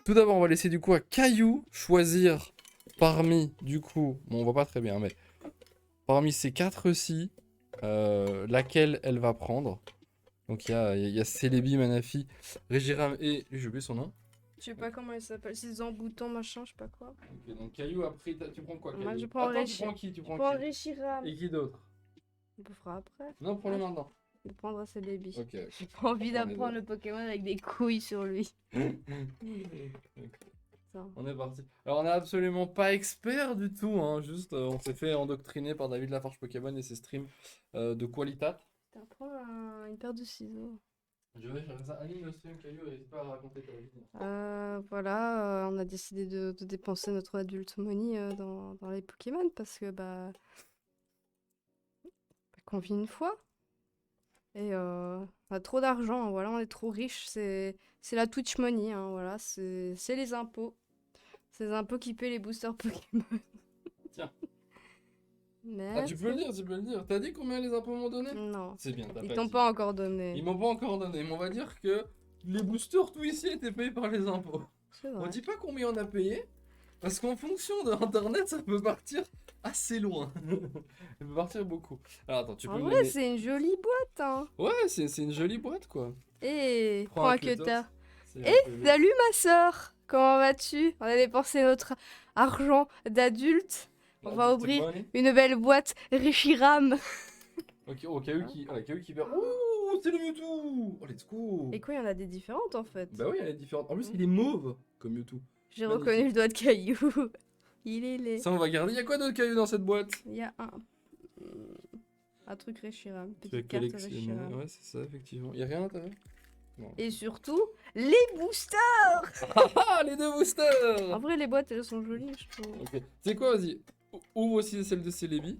tout d'abord, on va laisser du coup à Caillou choisir parmi, du coup, bon, on voit pas très bien, mais parmi ces 4-ci, laquelle elle va prendre. Donc il y a Célébi, Manafi, Régiram et... J'ai oublié son nom. Je sais pas comment il s'appelle, c'est emboutant machin, je sais pas quoi. Ok, donc Caillou, après, tu prends quoi, Caillou? Moi je prends Attends, tu prends qui? Je prends Reshiram. Et qui d'autre? On le fera après. Non, prends-le maintenant. Je vais prendre Celebi. Ok. J'ai pas envie d'apprendre le Pokémon avec des couilles sur lui. Ça. On est parti. Alors on n'est absolument pas expert du tout, hein, juste on s'est fait endoctriner par David Lafarge Pokémon et ses streams de qualitat. T'apprends une paire de ciseaux. Je vais faire ça, anime le stream, Caillou, n'hésite pas à raconter ta vie. Voilà, on a décidé de dépenser notre adulte money dans les Pokémon parce que qu'on vit une fois. Et on a trop d'argent, hein, voilà, on est trop riche, c'est la Twitch money, hein, voilà, c'est les impôts. C'est les impôts qui paient les boosters Pokémon. Tiens. Mais Ah, tu peux le dire, tu peux le dire. T'as dit combien les impôts m'ont donné? non, C'est bien, t'as ils pas t'ont dit. pas encore donné. Ils m'ont pas encore donné, mais on va dire que les boosters tout ici étaient payés par les impôts. C'est On vrai. dit pas combien on a payé, parce qu'en fonction de internet, ça peut partir assez loin. Ça peut partir beaucoup. Alors attends, tu peux En me vrai, donner... c'est une jolie boîte, hein. Ouais, c'est une jolie boîte, quoi. Et Prends prends un un cutter. cutter. C'est un peu le- Salut ma sœur, comment vas-tu? On a dépensé notre argent d'adulte. On va Ah, ouvrir t'es bonne. une belle boîte Reshiram. Ok, au cas où qui perd. Ouh, c'est le Mewtwo! Oh, let's go! Et quoi, il y en a des différentes en fait. Bah oui, elle est différente. En plus, il est mauve, comme Mewtwo. J'ai magnifique. reconnu le doigt de Caillou. Il est laid. Ça, on va garder. Il y a quoi d'autre cailloux dans cette boîte? Il y a un truc Reshiram, Tu vas petite carte collectionner. Reshiram. Ouais, c'est ça, effectivement. Il y a rien à l'intérieur? Non. Et surtout, les boosters. Ah, les deux boosters! En vrai, les boîtes, elles sont jolies, je trouve. Ok. Tu sais quoi, vas-y. Ouvre aussi celle de Celebi.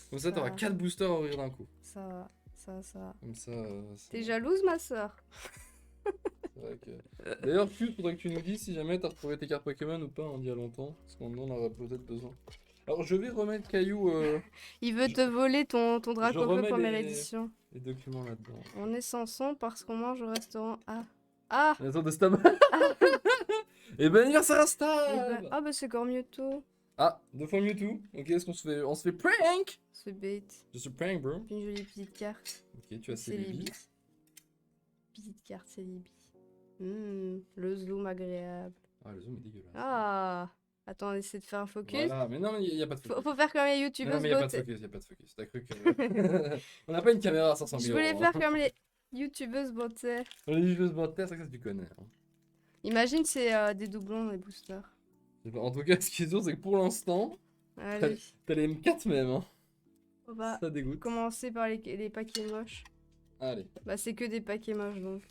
Comme ça, t'auras Ça. 4 boosters à ouvrir d'un coup. Ça va, ça. Comme ça. T'es jalouse, ma sœur? C'est vrai que... D'ailleurs, Q, faudrait que tu nous dises si jamais t'as retrouvé tes cartes Pokémon ou pas, on dit il y a longtemps. Parce qu'on en aurait peut-être besoin. Alors, je vais remettre Caillou Il veut te voler ton je Dracofeu remets première les- édition. les documents là-dedans. On est sans son parce qu'on mange au restaurant. Ah. Attends, de Stab. Et ben anniversaire à Eh Stab! ben, bah c'est encore Mewtwo. Ah, 2 fois Mewtwo. Ok, est-ce qu'on se fait... On se fait prank? C'est bait. Je suis prank, bro. Puis une jolie petite carte. Ok, tu as C'est Celebi. Libby. Petite carte, c'est Libby. Le zoom agréable. Ah, le zoom est dégueulasse. Ah. Attends, on essaie de faire un focus. Voilà, mais non, mais il y a pas de focus. Faut faire comme les Mais non, youtubeuses mais il y a pas de beauté. focus, il y a pas de focus. T'as cru que... On n'a pas une caméra à 500 Je 000 voulais euros. faire comme les youtubeuses beauté. Les joueuses bancaires, c'est ça que tu connais. Hein. Imagine c'est des doublons, les boosters. Je sais pas, en tout cas, ce qui est sûr, c'est que pour l'instant, Allez, t'as les M4 même. Hein. on va Ça dégoûte. commencer par les paquets moches. Allez, Bah c'est que des paquets moches donc...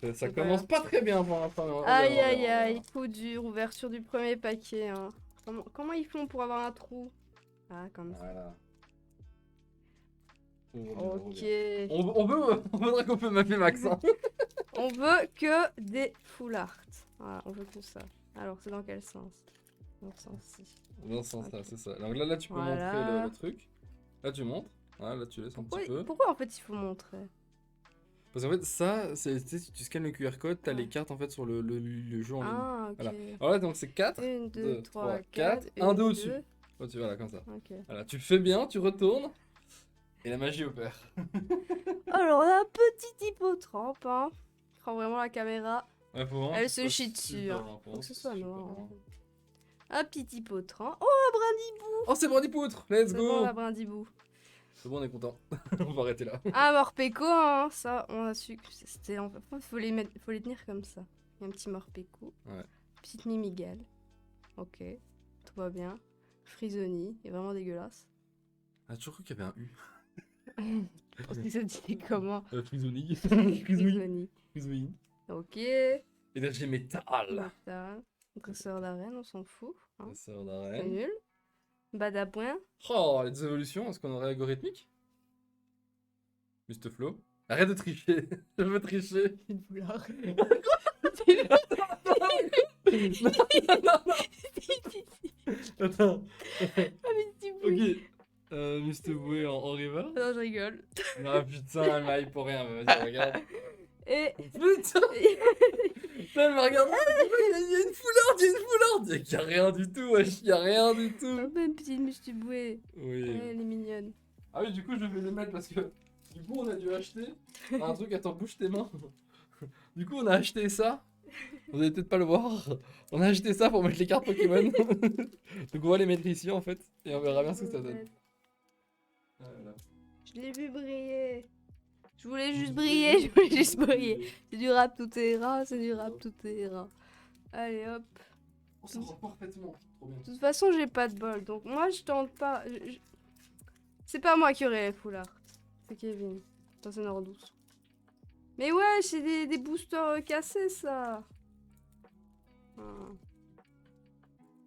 ça C'est pas commence grave. pas très bien pour l'instant. mais on Aïe verra, on aïe verra, on aïe, verra. coup dur, ouverture du premier paquet. Hein. Comment ils font pour avoir un trou? Ah, comme ça. Voilà. Ouvre bien, ouvre Ok. bien. On voudrait qu'on peut mapper Max. Hein. On veut que des full art. Voilà, on veut que ça. Alors, c'est dans quel sens? Dans ce sens-ci. Dans ce sens-là, Ok. c'est ça. Donc là, tu peux Voilà. montrer le truc. Là, tu montres. Voilà, là, tu laisses un petit peu. Pourquoi en fait il faut montrer? Parce qu'en fait, ça, c'est, tu sais, si tu scannes le QR code, t'as Ouais. les cartes en fait sur le jeu en ligne. Ah, ok. Voilà. Alors là, donc c'est 4. 1, 2, 3, 4. 4. 1, 2 au-dessus. Oh, tu vois là, comme ça. Ok. Voilà, tu le fais bien, tu retournes. Et la magie opère. Alors, on a un petit hippotrampe. Hein. Il prend vraiment la caméra. Ouais, faut vraiment Elle que ce se soit chie dessus, super hein. loin, Faut que ce super soit noir. loin. Un petit hippotrampe. Oh, un brindibou. Oh, c'est Brandipoutre. Let's C'est go. bon, la brindibou. C'est bon, on est content. On va arrêter là. Un morpeko, hein. Ça, on a su que c'était... Faut les tenir comme ça. Il y a un petit morpeko. Ouais. Petite mimigale. Ok. Tout va bien. Frisoni. Il est vraiment dégueulasse. Ah, toujours cru qu'il y avait un U. Parce que ça dit comment? Frisoni. Frisoni. Frisoni. Ok. Énergie métal. Martin. Dresseur d'arène, on s'en fout. Hein. La sœur C'est d'arène. nul. Badapoint. Oh, les évolutions, est-ce qu'on aurait algorithmique? Mr. Flo. Arrête de tricher. Je veux tricher. Une boulard. Attends. Ah, mais c'est Ok. boui. Mr. Boué en river. Non, je rigole. Ah putain, elle m'a hype pour rien. Vas-y, regarde. Et Putain. Là, elle m'a regardé. Il y a une foularde, il y a une foularde. Il y a rien du tout, wesh. Il y a rien du tout. Oh, même petite mustibouée. Oui. Elle est mignonne. Ah oui, du coup, je vais les mettre parce que du coup, on a dû acheter un truc. Attends, bouge tes mains. Du coup, on a acheté ça. Vous allez peut-être pas le voir. On a acheté ça pour mettre les cartes Pokémon. Donc, on va les mettre ici en fait. Et on verra bien ce que ça donne. Voilà. Je l'ai vu briller. Je voulais juste briller, je voulais juste briller. C'est du rap, tout ira, c'est du rap, tout ira. Allez hop. On s'en rend parfaitement. Trop bien. De toute façon, j'ai pas de bol, donc moi je tente pas. C'est pas moi qui aurai les foulards. C'est Kevin. Ça, c'est Nordous. Mais ouais, c'est des boosters cassés, ça. Ah.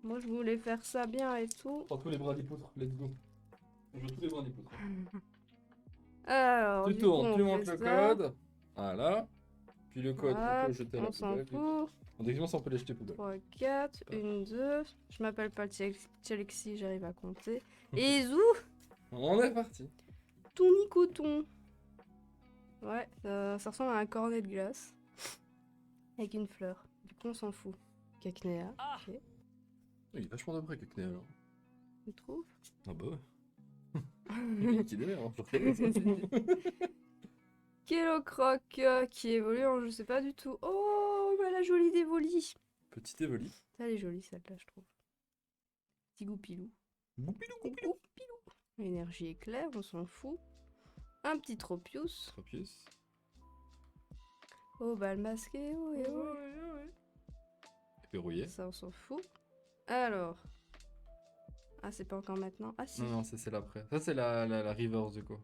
Moi, je voulais faire ça bien et tout. Prends tous les bras des poutres, let's go. On joue tous les bras des poutres. Alors, Tu du coup, tournes, tu on montes fait le ça. code. Voilà. Puis le code, on peut le jeter à la On s'en poubelle. fout. En techniquement, ça on peut les jeter poubelle. 3, 4, 1, 2. Je m'appelle pas Chelexi, j'arrive à compter. Et zou, On est parti. Tony Coton. Ouais, ça ressemble à un cornet de glace. Avec une fleur. Du coup, on s'en fout. Cacnea. Ok. Il est vachement de près, Cacnea alors. Tu trouves? Ah bah ouais. Le mec, il est bien, hein, je reconnais ça. Kellocroc qui évolue en je sais pas du tout. Oh, bah la jolie dévolie. Petite Evoli. Elle est jolie celle-là, je trouve. Petit goupilou. Goupilou, Goupilou. Énergie éclair, on s'en fout. Un petit Tropius. Tropius. Oh, bah le masqué. Oh, et oh. Verrouillé. Ça, on s'en fout. Alors. Ah, c'est pas encore maintenant. Ah, si. Non, non, ça c'est l'après. Ça c'est la Rivers du coup.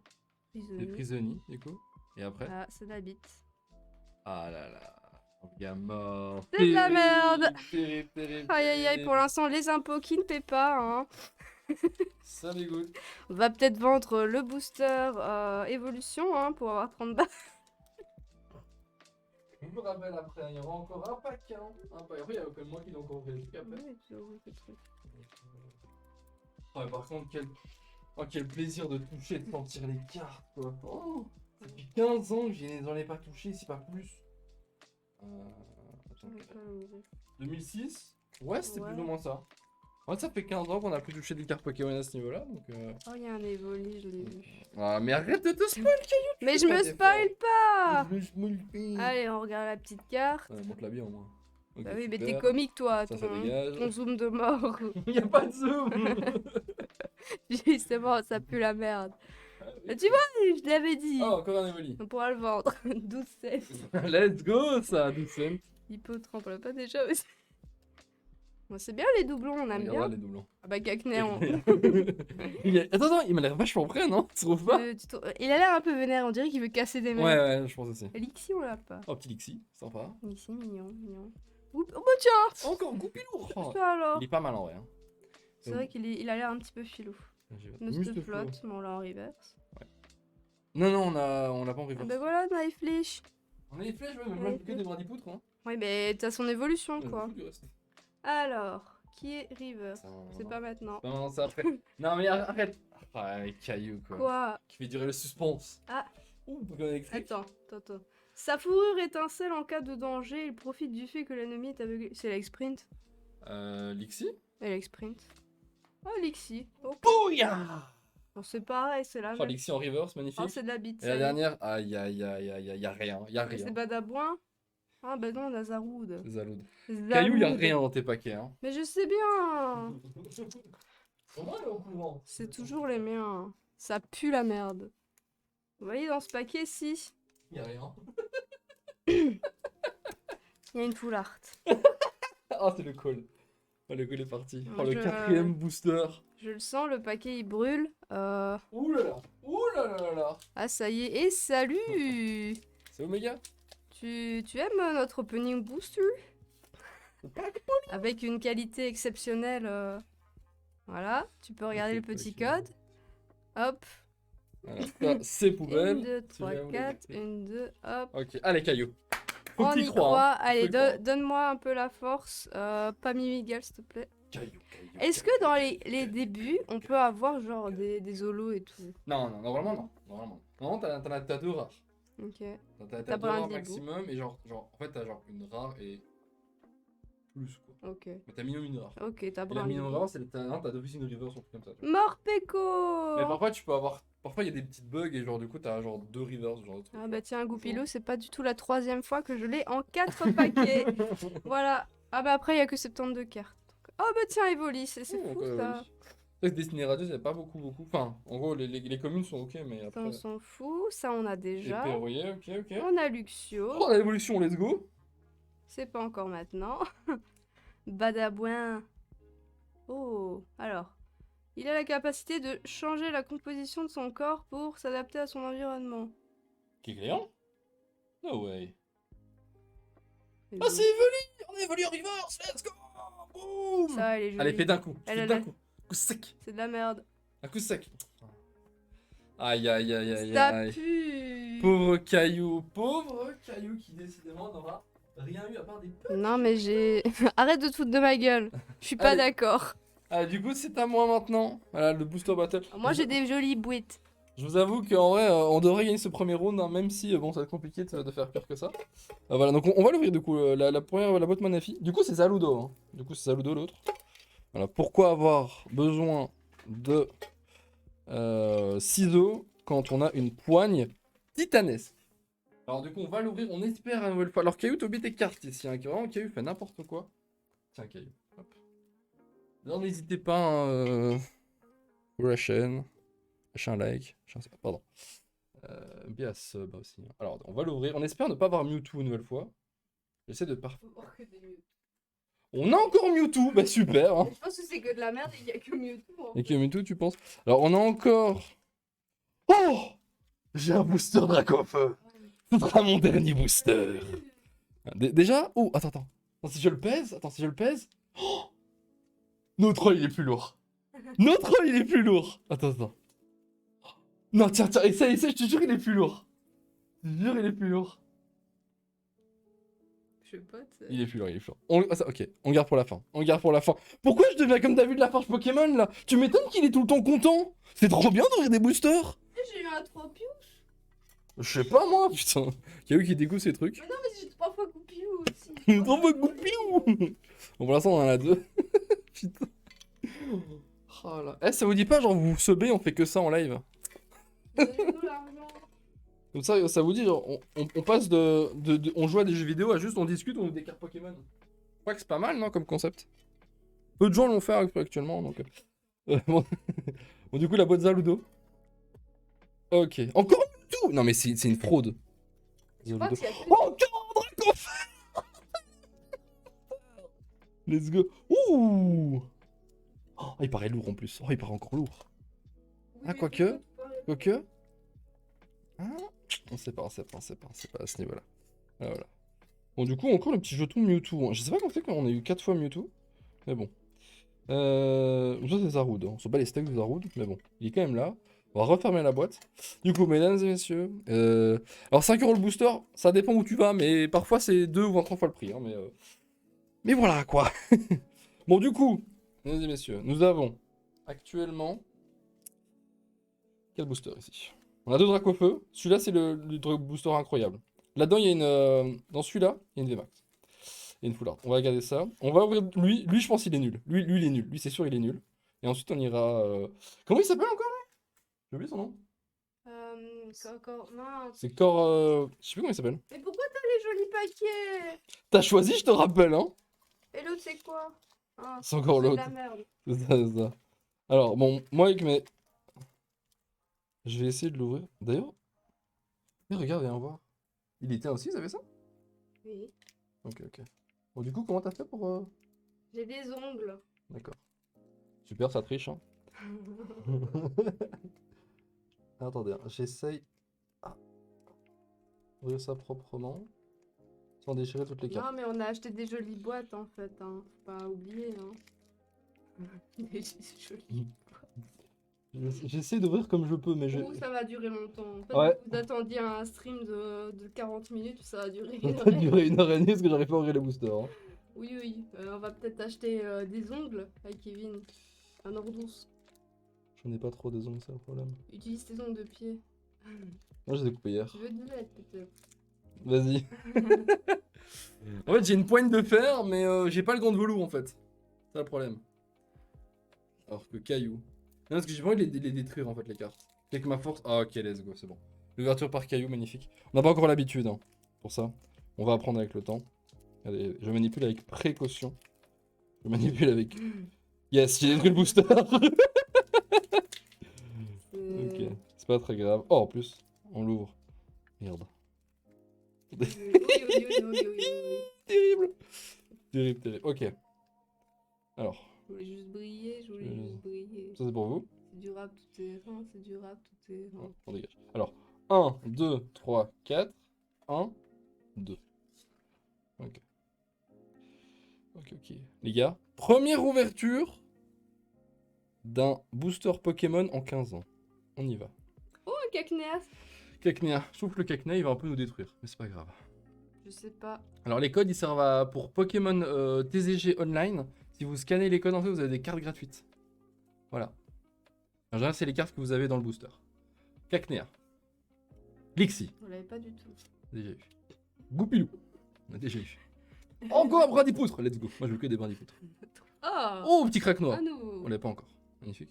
Les Prisonnier. prisonniers du coup. Et après. Ah, c'est la bite. Ah là là. Gars mort. C'est de la merde. Terrible. Aïe aïe aïe, pour l'instant, les impôts qui ne paient pas. Hein. Ça dégoûte. On va peut-être vendre le booster évolution hein, pour avoir 30 balles. Je me rappelle après, il y aura encore un pack. Hein. Un pack. Après, il y a que moi qui l'ai encore fait des trucs après. Ouais, tu vois, ce truc. Ouais, par contre, quel plaisir de toucher, de sentir les cartes, quoi. Oh, depuis 15 ans que je n'en ai pas touché, si pas plus. Attends, Je vais pas l'ouvrir. 2006? Ouais, c'était Ouais. plus ou moins ça. Ouais, ça fait 15 ans qu'on a plus touché des cartes Pokémon à ce niveau-là, donc... Oh, il y a un Evoli, je l'ai vu. Ah, mais arrête de te spoil, Caillou! Mais je fais pas me spoil pas. Je me spoil pas. Allez, on regarde la petite carte. Montre-la bien, au moins. Ok, Bah oui, mais super. t'es comique, toi. Ça dégage. Ton zoom de mort. Il y a pas de zoom. Justement, ça pue la merde. Mais tu vois, je l'avais dit. Oh, encore un Evoli. On pourra le vendre. 12 cents. Let's go, ça, 12 cents. Hippotrampe, on l'a pas déjà aussi. Bon, c'est bien les doublons, on aime Regardera bien. les doublons. Ah bah Cacnea, on... Attends, il m'a l'air vachement prêt, non? Tu trouves pas? Il a l'air un peu vénère, on dirait qu'il veut casser des mains. Ouais, je pense aussi. Lixi, on l'a pas. Oh, petit Lixi, sympa. Lixi, mignon, mignon. Oh bah tiens. Encore Goupilou. Oh, Ça alors. il est pas mal en vrai. Hein. C'est vrai il a l'air un petit peu filou. Mustaflot. Flotte, mais on l'a en reverse. Non, on l'a pas en Ah reverse. bah voilà, Knife Leash. On a les flèches, ouais, mais moi, j'ai que des bras d'hypoutre. Hein. Oui, mais t'as son évolution, Ouais, quoi. fou du reste. Alors, qui est River? Ça, C'est pas maintenant. Non, c'est après. Non, mais arrête. Ah, les cailloux, quoi. Quoi? Qui fait durer le suspense. Ah. Ouh, Pokémon électrique. Attends. Sa fourrure étincelle en cas de danger, il profite du fait que l'ennemi est aveuglé. C'est l'exprint. Lixi. L'exprint. Oh, Lixi. Oh. Bouya. Bon, c'est pareil, c'est la Oh, même. Lixi en reverse, magnifique. Oh, c'est de la bite. Et la dernière, aïe, y a rien. Y a C'est rien. Badabouin. Ah bah non, on a Zaroud. Zaloud. Zaroud. Caillou, y a rien dans tes paquets. Hein. Mais je sais bien. Comment elle est au courant? C'est toujours les miens. Ça pue la merde. Vous voyez dans ce paquet, si. Y a rien. Il y a une full art. Oh, c'est le call. Oh, le call est parti. Oh, Je- le 4ème booster. Je le sens, le paquet il brûle. Ouh là là. Ouh là là là là. Ah ça y est, et salut. C'est Omega. Tu aimes notre opening booster? Avec une qualité exceptionnelle. Voilà, tu peux regarder le petit code. Hop. Voilà, ça, c'est 1, poubelle. 2, Si 3, jamais vous 4, l'avez 1, 2, hop. Ok, allez, Caillou. Faut On que t'y y crois. croit. Hein. Allez, Faut y croire. donne-moi un peu la force. Pas Mimigal, s'il te plaît. Caillou. Est-ce que dans les débuts, on peut avoir genre des holos et tout? Non, normalement, non. Normalement, t'as deux rares. Ok. T'as T'as deux pas un rares Diego. maximum et genre, en fait, t'as genre une rare et plus quoi. Ok. Mais t'as minimum une rare. Ok, t'as Et la brun. minimum rare, c'est t'as d'office une reverse ou un truc comme ça. tu vois. Mort Peko. Mais parfois tu peux avoir. Parfois il y a des petites bugs et genre du coup t'as genre 2 reverse, genre de trucs. Ah bah tiens, Goupilou, c'est pas du tout la 3e fois que je l'ai en 4 paquets. Voilà. Ah bah après, il y a que 72 cartes. Oh bah tiens, Evoli, c'est Oh, fou ouais, ça. oui. C'est vrai que Destiny Radius, il n'y a pas beaucoup. Enfin, en gros, les communes sont ok, mais Ça, après. on s'en fout. Ça, on a déjà. Épée rouillée, ok. On a Luxio. Oh, l'évolution, let's go! C'est pas encore maintenant. Badabouin. Oh, alors. Il a la capacité de changer la composition de son corps pour s'adapter à son environnement. Qui est client? No way. Et Ah, bon, c'est Evoli! On a Evoli en reverse, let's go! Boum! ça, elle est jolie. Allez, fais d'un coup. Elle, Fais elle, d'un elle. coup. Coup sec. C'est de la merde. Un coup sec. Aïe. Ça pue. Pauvre Caillou qui décidément n'aura rien eu à part des petits. Non, mais j'ai. Arrête de te foutre de ma gueule. Je suis pas Allez. d'accord. Ah, du coup, c'est à moi maintenant. Voilà, le booster battle. Moi, j'ai des jolies bouettes. Je vous avoue qu'en vrai, on devrait gagner ce premier round, hein, même si bon, ça va être compliqué de faire pire que ça. Voilà, donc on va l'ouvrir du coup, la première, la boîte Manafi. Du coup, c'est Zaludo. Hein. Du coup, c'est Zaludo l'autre. Voilà, pourquoi avoir besoin de ciseaux quand on a une poigne titanesque? Alors, du coup, on va l'ouvrir, on espère une nouvelle fois. Alors, Caillou, t'as oublié tes cartes ici. Hein, vraiment, Caillou fait n'importe quoi. Tiens, Caillou. Hop. Alors, n'hésitez pas, hein, pour la chaîne. Lâchez un like, pardon. Bien sub aussi. Alors, on va l'ouvrir. On espère ne pas avoir Mewtwo une nouvelle fois. J'essaie de pas. On a encore Mewtwo, bah super. Hein. Je pense que c'est que de la merde et qu'il y a que Mewtwo. Et que Mewtwo, tu penses? Alors, on a encore. Oh! J'ai un booster Dracofeu. Ce sera mon dernier booster. Déjà? Oh, attends. Attends, si je le pèse. Oh! Notre troll, il est plus lourd. Notre troll, il est plus lourd. Attends. Non, tiens, essaye, je te jure, il est plus lourd. Je te jure, il est plus lourd. Je sais pas, Il est plus lourd. Ok, on garde pour la fin. Pourquoi je deviens comme David Lafarge Pokémon là? Tu m'étonnes qu'il est tout le temps content. C'est trop bien d'ouvrir des boosters. J'ai eu un 3 piou. Je sais pas moi, putain. Caillou qui dégoûte ces trucs. Mais non, mais j'ai 3 fois Goupilou aussi. 3 fois Goupilou. Bon, pour l'instant, on en a 2. Putain. Oh là. Eh, ça vous dit pas, genre, vous subez, on fait que ça en live? Donnez-nous l'argent. Comme ça vous dit, genre, on passe on joue à des jeux vidéo à juste on discute, on ouvre des cartes Pokémon. Je crois que c'est pas mal, non, comme concept. Peu de gens l'ont fait actuellement, donc. Bon. Bon, du coup, la boîte Zaludo. Ok. Encore tout. Non, mais c'est une fraude. Je crois qu'il y a que... Encore un Dracofeu. Let's go. Ouh. Oh, il paraît lourd en plus. Oh, il paraît encore lourd. Ah, quoique. Hein? On sait pas à ce niveau-là. Ah, voilà. Bon, du coup, encore le petit jeton Mewtwo. Hein. Je sais pas comment c'est qu'on a eu 4 fois Mewtwo. Mais bon. Ça, c'est Zarude. On se bat les steaks de Zarude. Mais bon, il est quand même là. On va refermer la boîte. Du coup, mesdames et messieurs. Alors, 5 € le booster, ça dépend où tu vas. Mais parfois, c'est 2 ou 3 fois le prix. Hein, mais voilà, quoi. Bon, du coup, mesdames et messieurs, nous avons actuellement. Quel booster ici? On a 2 Dracofeu. Celui-là, c'est le booster incroyable. Là-dedans, il y a une. Dans celui-là, il y a une VMAX. Il y a une full art. On va regarder ça. On va ouvrir. Lui, je pense qu'il est nul. Lui, il est nul. Lui, c'est sûr, il est nul. Et ensuite, on ira. Comment il s'appelle encore, lui? J'ai oublié son nom. C'est encore... Mince. C'est Cor. Je sais plus comment il s'appelle. Mais pourquoi t'as les jolis paquets? T'as choisi, je te rappelle, hein. Et l'autre, c'est quoi? Ah, C'est encore de l'autre. la merde. C'est ça. Alors, bon, moi, avec mes. Je vais essayer de l'ouvrir. D'ailleurs. Regarde, viens voir. Il était aussi, vous savez ça? Oui. Ok. Bon, du coup, comment t'as fait pour. J'ai des ongles. D'accord. Super, ça triche, hein. Attendez, hein, j'essaye. Ouvrir ça proprement. Sans déchirer toutes les cartes. Non, mais on a acheté des jolies boîtes, en fait. Hein. Faut pas oublier, hein. Des jolies. J'essaie d'ouvrir comme je peux, mais je. Oh, ça va durer longtemps. En fait, Ouais. vous attendiez un stream de 40 minutes, ça va durer Ça une va heure. durer 1h30 parce que j'arrive pas à ouvrir les boosters. Hein. Oui. On va peut-être acheter des ongles avec Kevin. Un ordous. J'en ai pas trop des ongles, c'est un problème. Utilise tes ongles de pied. Moi, je les ai coupés hier. Tu veux de l'aide, peut-être. Vas-y. En fait, j'ai une poigne de fer, mais j'ai pas le gant de velours en fait. C'est ça le problème. Alors que caillou. Non, parce que j'ai pas envie de les détruire en fait, les cartes. Avec ma force. Ah, ok, let's go, c'est bon. L'ouverture par caillou, magnifique. On n'a pas encore l'habitude, hein, pour ça. On va apprendre avec le temps. Regardez, je manipule avec précaution. Je manipule avec. Yes, j'ai détruit le booster. Ok, c'est pas très grave. Oh, en plus, on l'ouvre. Merde. Terrible. Terrible, terrible. Ok. Alors, Je voulais juste briller, je voulais juste briller. ça c'est pour vous. C'est durable tout terrain, c'est durable tout terrain. On dégage. Alors, 1, 2, 3, 4. 1, 2. Ok. Ok, ok. Les gars, première ouverture d'un booster Pokémon en 15 ans. On y va. Oh, Cacnea! Cacnea. Je trouve que le Cacnea, il va un peu nous détruire, mais c'est pas grave. Je sais pas. Alors, les codes, ils servent pour Pokémon TCG Online. Si vous scannez les codes, en fait, vous avez des cartes gratuites. Voilà. En général, c'est les cartes que vous avez dans le booster. Cacnea. Lixie. On l'avait pas du tout. Déjà eu. Goupilou. On a déjà eu. Encore un Brindipoutre. Let's go. Moi, je veux que des Brindipoutres. Oh! Oh, petit crack noir. À nous! On l'a pas encore. Magnifique.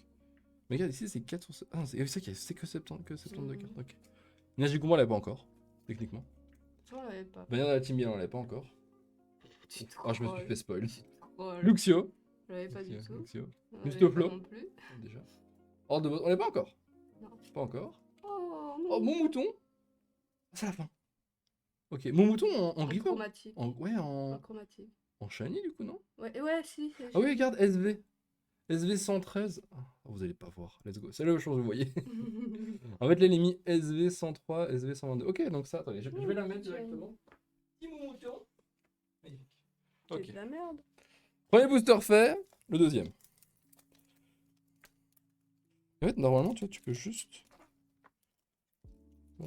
Mais regarde, ici, c'est 4 sur... Ah, c'est ça qu'il y a, c'est que 72 cartes. Ok. Nagiguma, on l'a pas encore, techniquement. On l'avait pas. Bannière de la Team Yell, on l'a pas encore. Tu Ah, je me suis fait spoil. troll. Luxio. Je l'avais pas du tout. Luxio. On l'avait Mustoplo. pas non plus. Déjà. Oh, on l'a pas encore. Non. Pas encore. Oh, Oh, mon mouton. C'est la fin. Ok, mon mouton en river. chromatique. Ouais, En chromatique. en shiny, du coup, non? Ouais, si. Ah oui, regarde, SV. SV 113. Ah, vous allez pas voir. Let's go. C'est la même chose, vous voyez. En fait, là, il est mis SV 103, SV 122. Ok, donc ça, attendez, je vais la mettre directement. Petit mouton. Magnifique. C'est Ok. de la merde. Premier booster fait, le deuxième. En fait, normalement, tu vois, tu peux juste.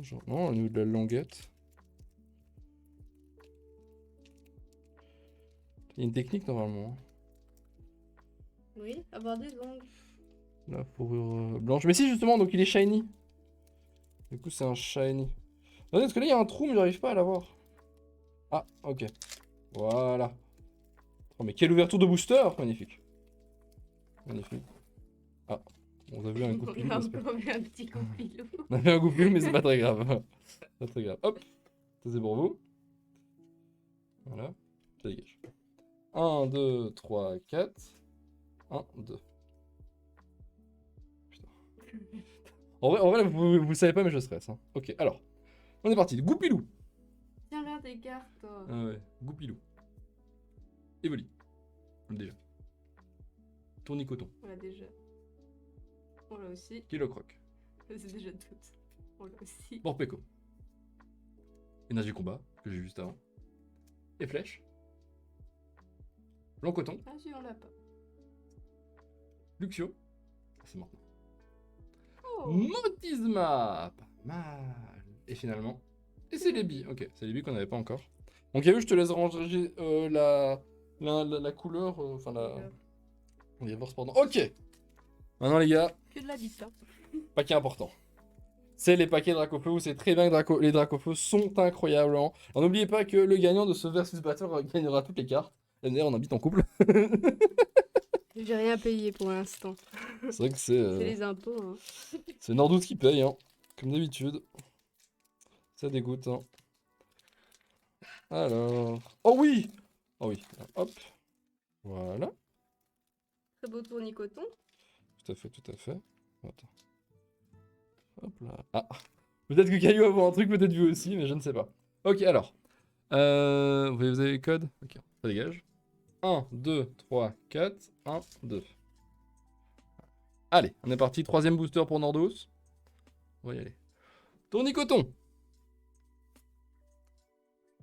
Genre, non, au niveau de la languette. Il y a une technique normalement. Hein. Oui, avoir des ongles. La fourrure blanche. Mais si, justement, donc il est shiny. Du coup, c'est un shiny. Attendez, parce que là, il y a un trou, mais j'arrive pas à l'avoir. Ah, ok. Voilà. Oh, mais quelle ouverture de booster! Magnifique. Magnifique. Ah, on a vu un goupilou. On a vu un petit goupilou. On a vu un goupilou, mais c'est pas très grave. Pas très grave. Hop, ça c'est pour vous. Voilà, ça dégage. 1, 2, 3, 4. 1, 2. Putain. En vrai vous le savez pas, mais je stresse. Hein. Ok, alors. On est parti. Goupilou. Tiens, regarde tes cartes, toi. Ah ouais, Goupilou. Evoli. On l'a déjà. Tournicoton. On l'a déjà. On l'a aussi. Kilocroc. C'est déjà tout. On l'a aussi. Morpeko. Énergie combat, que j'ai vu juste avant. Et flèche. Blanc coton. Ah si, on l'a pas. Luxio. C'est maintenant. Oh. Motisma. Pas mal. Et finalement. Et c'est les billes. Ok, c'est les billes qu'on n'avait pas encore. Donc, il y a vu, je te laisse ranger la couleur. Enfin, On va voir cependant. Ok. Maintenant, les gars, Que de la bite, hein. paquet important. C'est les paquets Dracofeu où c'est très bien que les Dracofeu sont incroyables. Hein. Alors, n'oubliez pas que le gagnant de ce versus battle gagnera toutes les cartes. D'ailleurs, on habite en couple. J'ai rien payé pour l'instant. C'est vrai que c'est. C'est les impôts, hein. C'est Nordous qui paye, hein. Comme d'habitude. Ça dégoûte, hein. Alors. Oh oui! Oh oui. Hop. Voilà. Très beau tournicoton. Tout à fait, tout à fait. Attends. Hop là. Ah. Peut-être que Caillou va voir un truc, peut-être vu aussi, mais je ne sais pas. Ok, alors. Vous avez les codes? Ok, ça dégage. 1, 2, 3, 4. 1, 2. Allez, on est parti. Troisième booster pour Nordos. On va y aller. Tournicoton.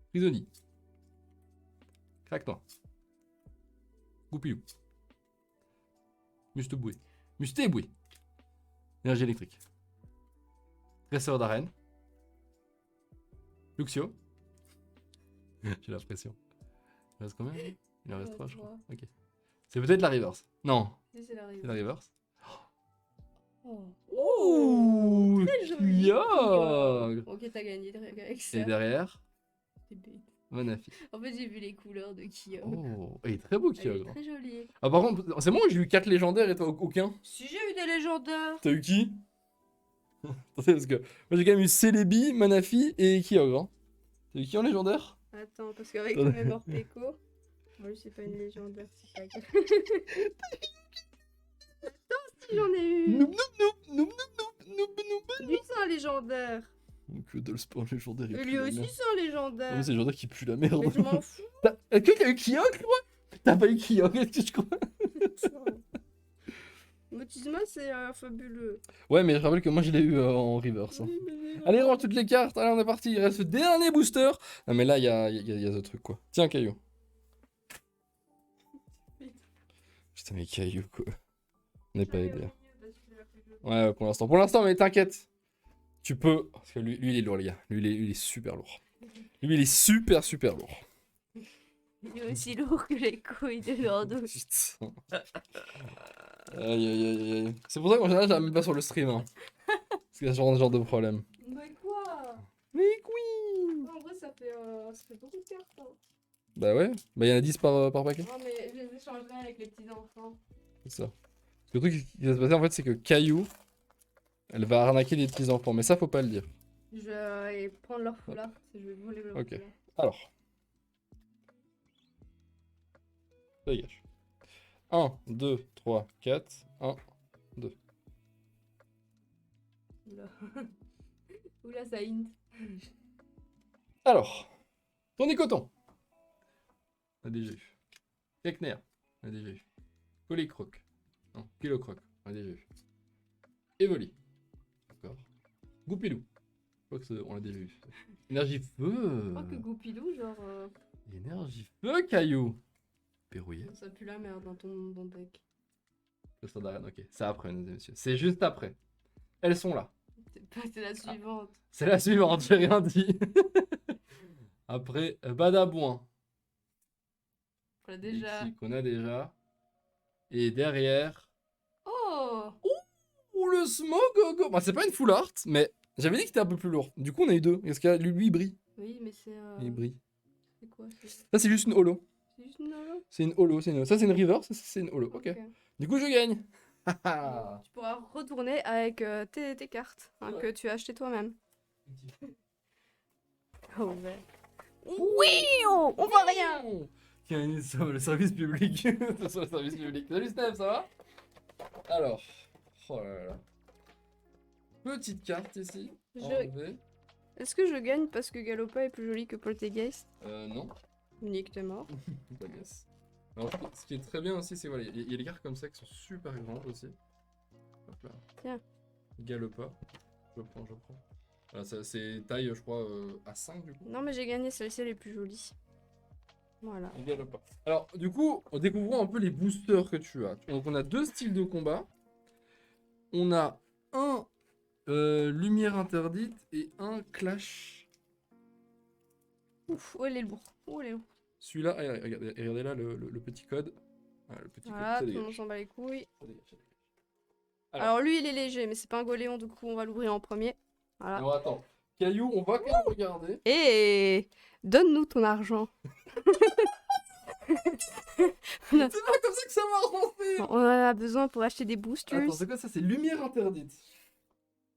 Prisonnier. Craque-toi. Goupilou. Musteboué. Mustéboué. Énergie électrique. Dresseur d'arène. Luxio. J'ai l'impression. Il reste combien? Il en reste 3, je crois. Ok. C'est peut-être la reverse. Non, Si, c'est la c'est la reverse. Oh. Ouh, Très joli. Kyogre. Ok, t'as gagné avec ça. Et derrière, T'es bête. Manafi. En fait, j'ai vu les couleurs de Kyogre. Oh, il est très beau, Elle est Kyogre. très jolie. Ah, par contre, c'est moi, j'ai eu 4 légendaires et toi aucun. Si j'ai eu des légendaires. T'as eu qui? Attendez, parce que moi j'ai quand même eu Celebi, Manafi et Kyogre. Hein. T'as eu qui en légendaire? Attends, parce qu'avec Attendez. mes Morpeko. Moi, c'est pas une légendaire, c'est pas grave. Attends, si j'en ai eu. Noub, noub, noub, noub, noub, noub, noub. Lui, c'est un légendaire. Donc, Dullsport légendaire. il Et pue lui la aussi, merde. c'est un Oh, légendaire. mais c'est le légendaire qui pue la merde. Mais je m'en fous. T'as eu Kyogre, toi? T'as pas eu Kyogre, est-ce que je crois? Motisma, c'est fabuleux. Ouais, mais je rappelle que moi je l'ai eu en reverse. Hein. Oui, mais j'ai Allez, pas- range toutes les cartes. Allez, on est parti. Il reste le dernier booster. Non, mais là, il y a ce truc, quoi. Tiens, Caillou. Putain, mais Caillou, quoi. On n'est pas aidé. Ouais, pour l'instant. Pour l'instant, mais t'inquiète. Tu peux. Parce que lui, il est lourd, les gars. Lui, il est super lourd. Lui, il est super, super lourd. Il est aussi lourd que les couilles de Lordo. Putain. Aïe, aïe, aïe, aïe. C'est pour ça qu'en général, je la mets pas sur le stream. Hein. Parce qu'il y a ce genre de problème. Mais quoi? Mais oui. En vrai, ça fait beaucoup de cartes. Hein. Bah ouais. Bah, il y en a 10 par paquet. Non, mais je les échangerai avec les petits-enfants. C'est ça. Parce que le truc qui va se passer, en fait, c'est que Caillou, elle va arnaquer les petits enfants. Mais ça, faut pas le dire. Je vais aller prendre leur foulard. Je vais voler leur Ok. foulard. Alors. Dégage. 1, 2, 3, 4. 1, 2. Oula. Oula, ça hint. Alors. Tony Coton. On a déjà eu. Kekner. On a déjà eu. Polycroc. Non, Kilocroc. On a déjà eu. Evoli. D'accord. Goupilou. Je crois que on l'a déjà eu. Énergie Je feu. crois que Goupilou, genre. Énergie feu, Caillou. Verrouillé. Ça pue la merde dans ton deck. Le stand d'arène, ok. C'est après, mesdames et messieurs. C'est juste après. Elles sont là. C'est la suivante. C'est la suivante, j'ai rien dit. Après, Badabouin. On l'a déjà. Ici, qu'on a déjà. Et derrière. Oh! Ouh, le Smogogo. Bah, c'est pas une full art, mais j'avais dit que c'était un peu plus lourd. Du coup, on a eu deux. Parce que lui, il brille. Oui, mais c'est. Il brille. C'est quoi? Ça, c'est juste une holo. C'est juste une holo? C'est une holo. Ça, c'est une river. Ça, c'est une holo. Ok. Du coup, je gagne. Tu pourras retourner avec tes cartes hein, Ouais. que tu as achetées toi-même. Oh, ouais. Oui! On voit rien! Tiens, sur le service public. Sur le service public. Salut Steph, ça va? Alors. Oh là là. Petite carte ici. Je- Enlevée. Est-ce que je gagne parce que Galopa est plus joli que Poltergeist? Non. Nick, t'es mort. Pas guess. Alors, ce qui est très bien aussi, c'est voilà, il y a des cartes comme ça qui sont super grandes aussi. Hop là. Tiens. Galopa. Je prends. Voilà, c'est taille, je crois, à 5 du coup. Non, mais j'ai gagné, celle-ci elle est plus jolie. Voilà. Et Galopa. Alors, du coup, découvrons un peu les boosters que tu as. Donc, on a deux styles de combat. On a un lumière interdite et un clash. Ouf, oh, elle est lourde. Oh, elle est lourde. Celui-là, regardez là le petit code. Voilà, le petit Voilà, code, tout ça le monde dégage. s'en bat les couilles. Ça dégage. Alors, lui, il est léger, mais c'est pas un goléon, du coup, on va l'ouvrir en premier. Voilà. Alors attends, Caillou, on va quand même regarder. Et donne-nous ton argent. C'est pas comme ça que ça marche en fait. On en a besoin pour acheter des boosters. Attends, c'est quoi ça? C'est lumière interdite.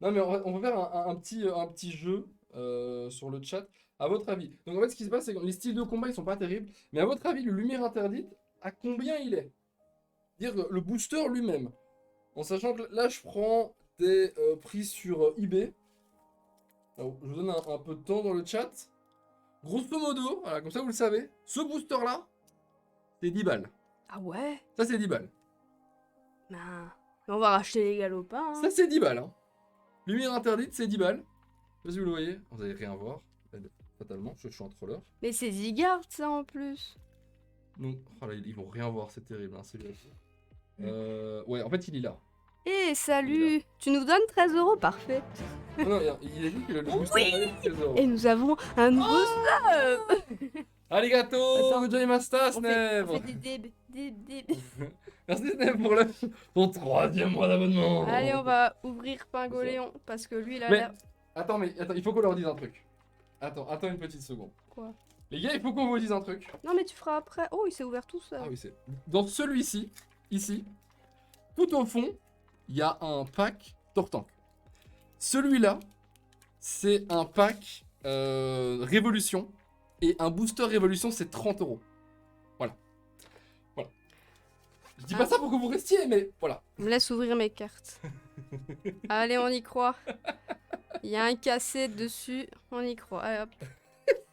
Non mais on va faire un petit jeu sur le chat. À votre avis. Donc en fait ce qui se passe c'est que les styles de combat ils sont pas terribles. Mais à votre avis le lumière interdite, à combien il est? Dire le booster lui-même. En sachant que là je prends des prix sur eBay. Alors, je vous donne un peu de temps dans le chat. Grosso modo, voilà, comme ça vous le savez, ce booster là, c'est 10 balles. Ah ouais? Ça c'est 10 balles. Ben, on va racheter les galopins. Hein. Ça c'est 10 balles. Hein. Lumière interdite, c'est 10 balles. Je sais pas si vous le voyez, vous allez rien voir. Fatalement, je suis un troller. Mais c'est Zygarde ça en plus. Donc, oh là, ils vont rien voir, c'est terrible. Hein, ouais, en fait il est là. Eh salut! Tu nous donnes 13 € parfait. Non, il a dit que le booster Oui. valait 13 euros. Et nous avons un nouveau sub! Arigato, Attends. gozaimashita, On Sneb. fait des dibs. Merci Sneb pour ton 3e mois d'abonnement. Allez, on va ouvrir Pingoléon parce que lui il a Mais- l'air. Attends, il faut qu'on leur dise un truc. Attends une petite seconde. Quoi? Les gars, il faut qu'on vous dise un truc. Non, mais tu feras après. Oh, il s'est ouvert tout seul. Ah oui, c'est. Dans celui-ci, ici, tout au fond, il y a un pack Tortank. Celui-là, c'est un pack Révolution. Et un booster Révolution, c'est 30 €. Voilà. Voilà. Je dis pas ça pour que vous restiez, mais voilà. Me laisse ouvrir mes cartes. Allez, on y croit. Il y a un cassé dessus. On y croit. Allez, hop.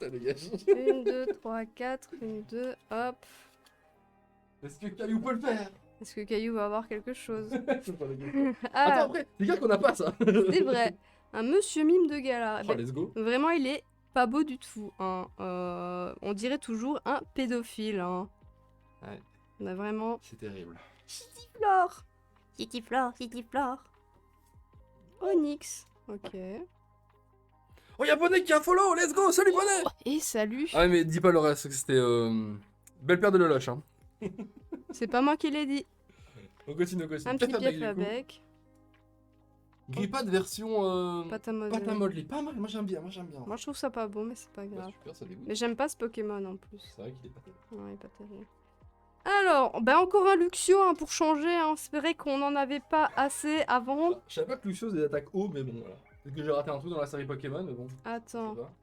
Ça dégage. 1, 2, 3, 4. 1, 2, hop. Est-ce que Caillou peut le faire? Est-ce que Caillou va avoir quelque chose? C'est pas dégueu. Attends, Ah, après, les gars qu'on a pas ça. c'est vrai. Un monsieur mime de gala. Oh, Ben, let's go. vraiment, il est pas beau du tout. Hein. On dirait toujours un pédophile. Hein. Ouais. On a vraiment... C'est terrible. Flore. Flore. Onyx. Ok. Oh, y'a Bonnet qui a un follow, let's go, salut Bonnet! Et salut. Ah, mais dis pas le reste, que c'était belle paire de Lelouch. Hein. C'est pas moi qui l'ai dit. On continue, on continue. Un petit pief à bec. Grippade version Pâte à modeler. pâte à modeler. Pas mal, moi j'aime bien. Moi, je trouve ça pas bon, mais c'est pas Bah, grave. super, ça dégoûte. Mais j'aime pas ce Pokémon en plus. C'est vrai qu'il est pas terrible. Non, il est pas terrible. Alors, bah encore un Luxio hein, pour changer. Hein. C'est vrai qu'on en avait pas assez avant. Ah, je savais pas que Lucio des attaques haut, mais bon, voilà. Peut-être que j'ai raté un truc dans la série Pokémon, mais bon. Attends. ça va.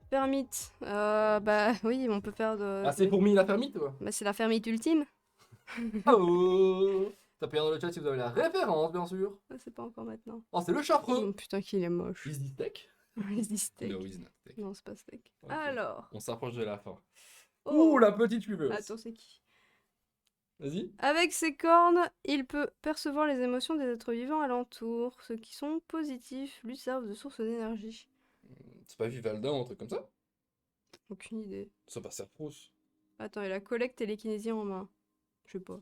Fermite. Bah oui, on peut faire de... Ah, c'est pour Mi la fermite, toi? Bah c'est la fermite ultime. Oh! Tapez dans le chat si vous avez la référence, bien sûr. Ah, c'est pas encore maintenant. Oh, c'est le chartreux! Oh, putain qu'il est moche. Is this tech? Il se dit steak. No, he's not tech. Non, c'est pas steak. Ok. Alors. On s'approche de la fin. Oh. Ouh, la petite fumeuse! Attends, c'est qui? Vas-y. Avec ses cornes, il peut percevoir les émotions des êtres vivants alentour. Ceux qui sont positifs lui servent de source d'énergie. C'est pas Vivalda ou un truc comme ça? Aucune idée. C'est pas Serprousse. Attends, il a collecte télékinésie en main. Je sais pas.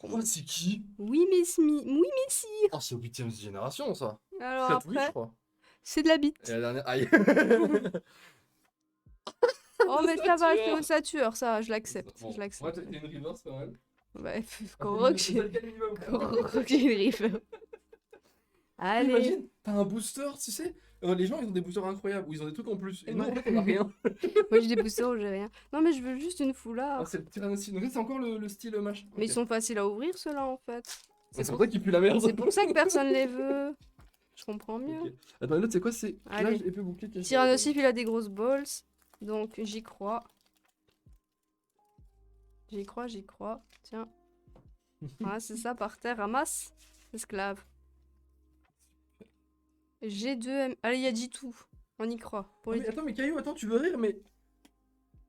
Oh, c'est qui? Oui, mais oui, mais si. Oh, c'est 8ème génération, ça. Alors Faites oui, je après, crois. c'est de la bite. Et la dernière. Aïe! Oh, mais ça va, c'est ossature, ça, je l'accepte. Bon, Je moi, l'accepte. t'as une reverse pas mal. Ouais, Ah, qu'on c'est rock, le seul cas minimum. j'ai une rive. Allez. Imagine, t'as un booster, tu sais. Les gens, ils ont des boosters incroyables, où ils ont des trucs en plus. Et nous, en Ouais. fait, on a rien. Moi, j'ai des boosters où j'ai rien. Non, mais je veux juste une foulard. Ah, c'est le Tyrannosaurus. Donc, ça, c'est encore le style machin. Mais ils Ok. sont faciles à ouvrir, ceux-là, en fait. C'est pour ça qu'il pue la merde. C'est pour ça que personne les veut. Je comprends mieux. Ok. Attends, l'autre, c'est quoi? C'est Allez. Clash, épée, bouclier, cache- Tyrannosif, il a des grosses balls. Donc, j'y crois. J'y crois. Tiens. Voilà, c'est ça, par terre. Ramasse. Esclave. G2M. Allez, il y a G2. On y croit. Pour Ah, les... mais attends, mais Caillou, attends, tu veux rire, mais.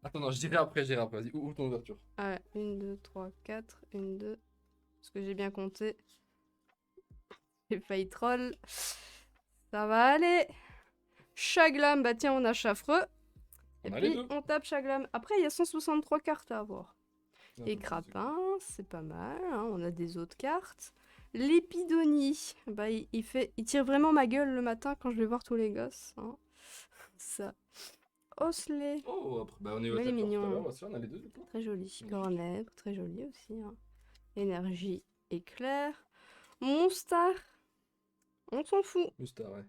Attends, non, je dirai après, Vas-y, ouvre ton ouverture. Ah, 1, 2, 3, 4. 1, 2. Parce que j'ai bien compté. J'ai failli troll. Ça va aller. Chaglam, bah tiens, on a Chaffreux. Et On a les puis, deux. on tape Chaglam. Après, il y a 163 cartes à avoir. Et Attends, Crapin, c'est pas mal. Hein, on a des autres cartes. L'épidonie. Bah, il tire vraiment ma gueule le matin quand je vais voir tous les gosses. Hein. Ça. Osley. Oh, après, bah, on est au Mais il est tapeur tout à mignon. l'heure aussi, on a les deux du coup. Très joli. Cornèbre, très joli aussi. Hein. Énergie éclair. Monstar. On s'en fout. Mustar, ouais.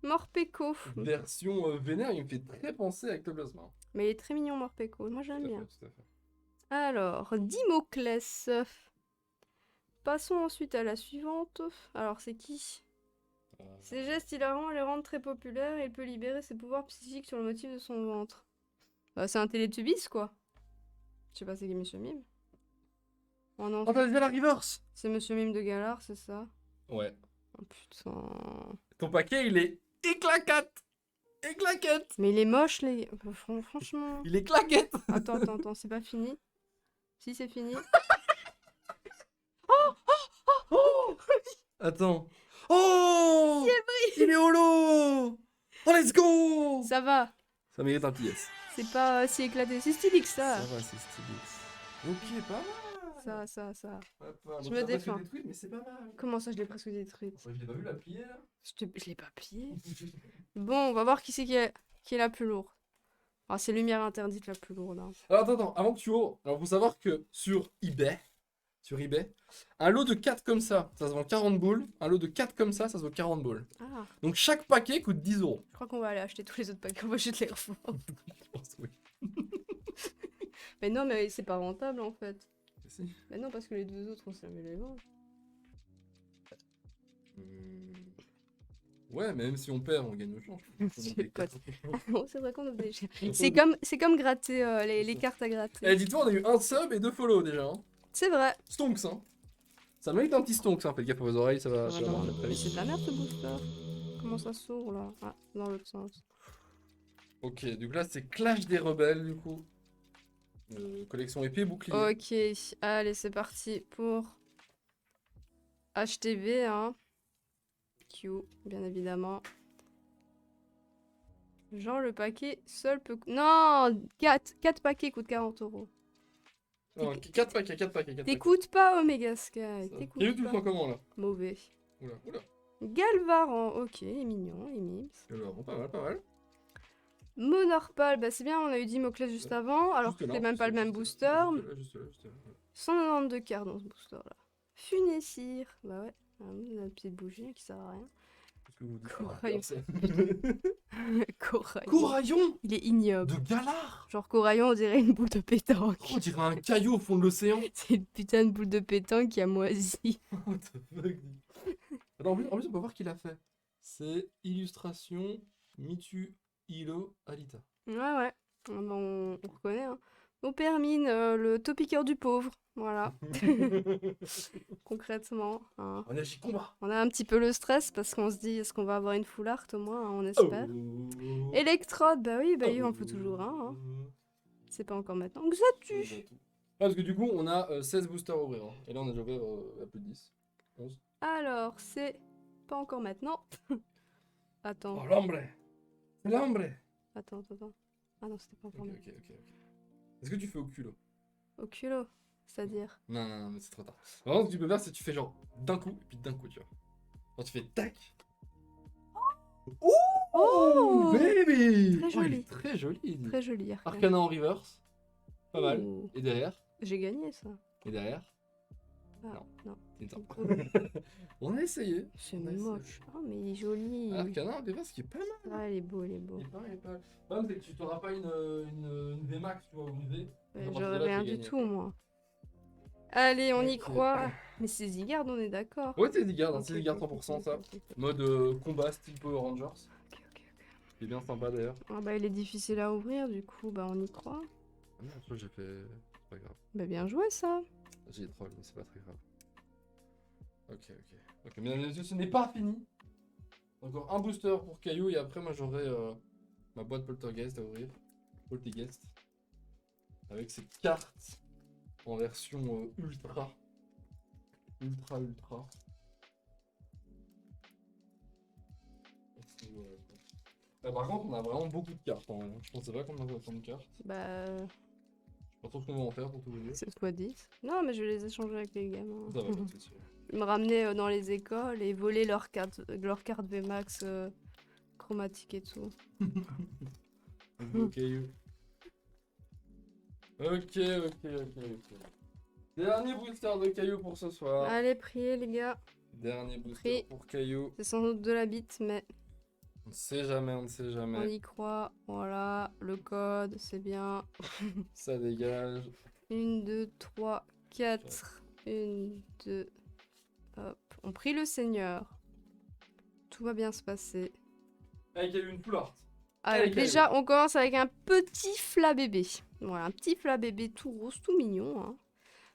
Morpeko. Version vénère, il me fait très penser à Ectoplasma. Mais il est très mignon, Morpeko. Moi, j'aime Tout à bien. fait, tout à fait. Alors, Dimoclès. Passons ensuite à la suivante. Alors, c'est qui? Ses gestes hilarants les rendent très populaires et il peut libérer ses pouvoirs psychiques sur le motif de son ventre. Bah, c'est un Télétubbies, quoi. Je sais pas, c'est qui Monsieur Mime? Oh non, Oh, t'as déjà la reverse! c'est Monsieur Mime de Galard, c'est ça? Ouais. Oh putain. Ton paquet, il est éclacate! Éclaquette! Mais il est moche, les... Franchement... Il est claquette! Attends, c'est pas fini? Si, c'est fini. Attends. Oh! Il est holo! Oh, let's go! Ça va. Ça mérite un petit S. C'est pas si éclaté. C'est stylique, ça. va, c'est stylé. Ok, pas mal. Ça. Attends, Je donc me ça a presque défends. détruit, mais c'est pas mal. Comment ça, je l'ai presque détruite? Enfin, je l'ai pas vu la plier là. Je l'ai pas plié. Bon, on va voir qui c'est qui est la plus lourde. Ah, c'est Lumière Interdite la plus lourde. Hein. Alors attends, avant que tu ouvres, alors faut savoir que sur eBay, sur eBay. Un lot de 4 comme ça se vend 40 boules. Un lot de 4 comme ça se vaut 40 boules. Ah, Donc chaque paquet coûte 10 €. je crois qu'on va aller acheter tous les autres paquets. On va juste les revendre. Je pense, oui. Mais non, mais c'est pas rentable en fait. Si. Mais non, parce que les deux autres, on s'est les vendre. Ouais, mais même si on perd, on gagne le change. Je sais pas. Non, c'est vrai qu'on a des C'est comme gratter les cartes à gratter. Eh, dis-toi, on a eu un sub et 2 follow déjà. Hein. C'est vrai. Stonks, hein. Ça mérite un petit stonks, hein. Faites gaffe à vos oreilles, ça va. Ah, Ça va non, marcher très mais vite. c'est de la merde ce booster. Comment ça s'ouvre là? Ah, dans l'autre sens. Ok, donc là c'est Clash des Rebelles du coup. Collection épée bouclier. Ok, allez, c'est parti pour HTV, hein. Q, bien évidemment. Genre le paquet seul peut... Non, 4 paquets coûtent 40 €. Non, 4 paquets, 4 paquets. T'écoutes pas Omega Sky, Caillou, t'écoutes tu le pas. sens comment là? Mauvais. Oula, oula. Galvaran, ok, il est mignon, il mimes. Alors, bon, pas mal, pas mal. Monorpal, bah c'est bien, on a eu Dimoclès juste avant, alors Juste que là, c'est même pas le même juste là, booster. juste là, juste là. 192 cartes dans ce booster là. Funessir, bah ouais, la petite bougie qui sert à rien. Qu'est-ce que vous dites? Coraillon. Coraillon. Coraillon Il est ignoble. de Galar. Genre Coraillon, on dirait une boule de pétanque. On dirait un caillou au fond de l'océan. C'est une putain de boule de pétanque qui a moisi. What the fuck? Attends, en plus, on peut voir qui l'a fait. C'est illustration Mitu Hilo Alita. Ouais, ouais. On reconnaît, hein. Opermine, le topiqueur du pauvre. Voilà. Concrètement. Hein. On agit combat. On a un petit peu le stress parce qu'on se dit est-ce qu'on va avoir une full art au moins, hein, on espère. Électrode, bah oui, il en faut toujours un. Hein. C'est pas encore maintenant. Xatu. Parce que du coup, on a 16 boosters à ouvrir. Hein. Et là, on a déjà ouvert à plus de 10. 11. Alors, c'est pas encore maintenant. Attends. Oh, l'ombre. C'est l'ombre. Attends. Ah non, c'était pas encore maintenant. Ok. Est-ce que tu fais au culot? Au culot, c'est-à-dire. Non, mais c'est trop tard. Vraiment, ce que tu peux faire, c'est que tu fais genre d'un coup, et puis d'un coup, tu vois. Genre, tu fais tac. Oh, baby! Très Il joli. est très joli. Très joli. Arcane. Arcana en reverse. Pas mal. Ouh. Et derrière? J'ai gagné ça. Et derrière? Ah, non. Tintin. On a essayé. C'est On a essayé. moche. Oh, mais il est joli. Arcana en reverse, qui est pas mal. Ah, il est beau, il est beau. Il est pas mal. Le problème, c'est que tu t'auras pas une VMAX, tu vois, ou une V. Ouais, À partir de J'aurais là, rien tu du gagnes. tout, moi. Allez, on y Ok. croit. Mais c'est Zygarde, on est d'accord. Ouais, c'est Zygarde, Ok, c'est Zygarde ok, 100%, ok, ça. ok, ok. Mode combat style Power Rangers. Ok. Qui est bien sympa d'ailleurs. Ah bah, il est difficile à ouvrir, du coup, bah, on y croit. Ah non, je crois que j'ai fait. C'est pas grave. Bah, bien joué, ça. J'ai troll, mais c'est pas très grave. Ok, mesdames et messieurs, ce n'est pas fini. Encore un booster pour Caillou et après, moi j'aurai ma boîte Poltergeist à ouvrir. Poltergeist. Avec cette carte en version ultra. Ultra. Là, par contre, on a vraiment beaucoup de cartes. Hein. Je pensais pas qu'on avait autant de cartes. Bah, Je sais pas trop ce qu'on va en faire pour tout vous dire. c'est fois 10. Non, mais je vais les échanger avec les gamins. Ça va, pas de soucis. Me ramener dans les écoles et voler leurs cartes VMAX chromatiques et tout. Ok. Dernier booster de Caillou pour ce soir. Allez, priez, les gars. Dernier booster Pris. pour Caillou. C'est sans doute de la bite, mais On ne sait jamais, on ne sait on jamais. y croit. Voilà, le code, c'est bien. Ça dégage. 1, 2, 3, 4. 1, 2. Hop. On prie le Seigneur. Tout va bien se passer. Avec Caillou une full art. Allez, Allez, déjà, on commence avec un petit fla bébé. Voilà, un petit fla bébé tout rose, tout mignon. Hein.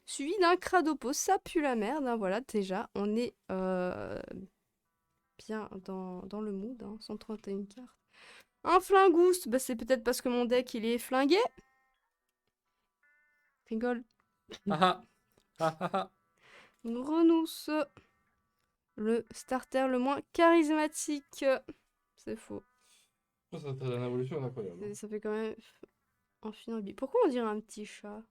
Suivi d'un Cradopo, ça pue la merde. Hein. Voilà, déjà, on est bien dans le mood. Hein. 131 cartes. Un Flingouste, bah, c'est peut-être parce que mon deck, il est flingué. Rigole. Une Renousse. Le starter le moins charismatique. C'est faux. Ça serait une évolution incroyable. Ça fait quand même un Finobi. Pourquoi on dirait un petit chat?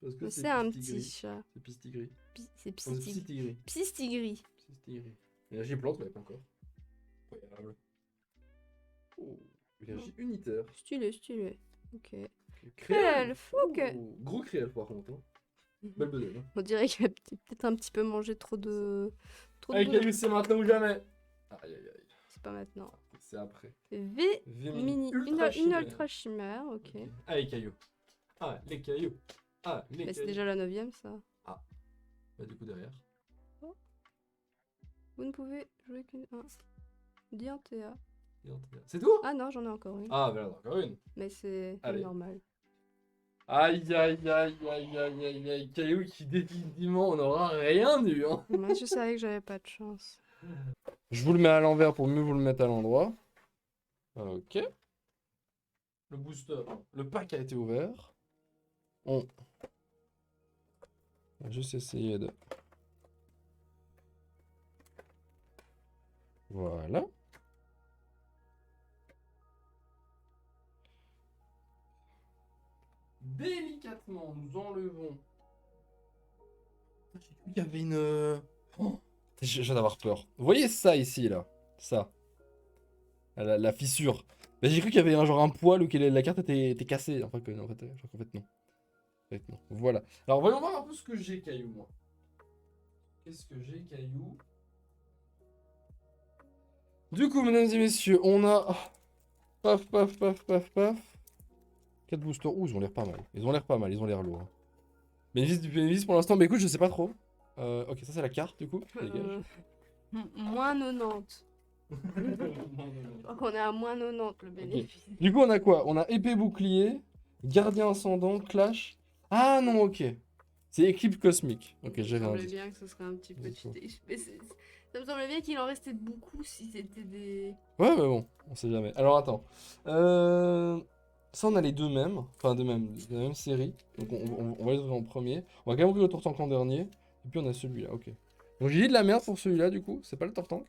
Parce que C'est un petit chat. C'est pistigris. C'est Pistigris. Pistigris. Pistigris. Énergie plante, mais pas encore. Incroyable. Oh, énergie unitaire. Stylé. Ok. Créelf. Elf, ok. Oh, gros créelf par contre. Hein. Belle bedaine. Hein. On dirait qu'il a peut-être un petit peu mangé trop de... Trop de Allez, boudin. Caillou, c'est maintenant ou jamais. Aïe, aïe, aïe. C'est pas maintenant. C'est après. V mini. Ultra Une chimère. ultra chimère, ok. Allez, Caillou. Ah, les cailloux. Ah, les Mais c'est cailloux. déjà la 9ème, ça. Bah, du coup, derrière. Vous ne pouvez jouer qu'une... Dis un TA. C'est tout? Ah non, j'en ai encore une. Ah, ben encore une. Mais c'est Allez. normal. Aïe, aïe, aïe, aïe, aïe, aïe, aïe. Caillou qui définitivement, on n'aura rien eu. Hein. Moi, je savais que j'avais pas de chance. Je vous le mets à l'envers pour mieux vous le mettre à l'endroit. Ok. Le booster, le pack a été ouvert. On va juste essayer de... Voilà. Délicatement, nous enlevons... J'ai cru qu'il y avait une... Oh, je viens d'avoir peur. Vous voyez ça ici, là? Ça. La fissure. Mais j'ai cru qu'il y avait genre un poil ou que la carte était cassée. Enfin, en fait, non. En fait, non. Voilà. Alors, voyons voir un peu ce que j'ai, Caillou, moi. Qu'est-ce que j'ai, Caillou? Du coup, mesdames et messieurs, on a... Paf, paf, paf, paf, paf. 4 boosters. Ouh, ils ont l'air pas mal. Ils ont l'air pas mal, ils ont l'air lourds. Bénéfice du bénéfice pour l'instant. Mais écoute, je sais pas trop. Ok, ça c'est la carte, du coup. Moins 90. Je crois qu'on est à moins 90 le bénéfice. Du coup, on a quoi? On a épée bouclier, gardien ascendant, clash. Ah non, ok. C'est équipe cosmique. Ok, j'ai rien Ça me semblait dit. bien que ce serait un petit peu D'accord. cheaté. Mais ça me semblait bien qu'il en restait beaucoup si c'était des... Ouais, mais bon, on sait jamais. Alors attends. Ça, on a les deux mêmes. Enfin, deux mêmes, la même série. Donc on va les ouvrir en premier. On va quand même ouvrir le Tortank en dernier. Et puis on a celui-là, ok. Donc j'ai dit de la merde pour celui-là, du coup. C'est pas le Tortank.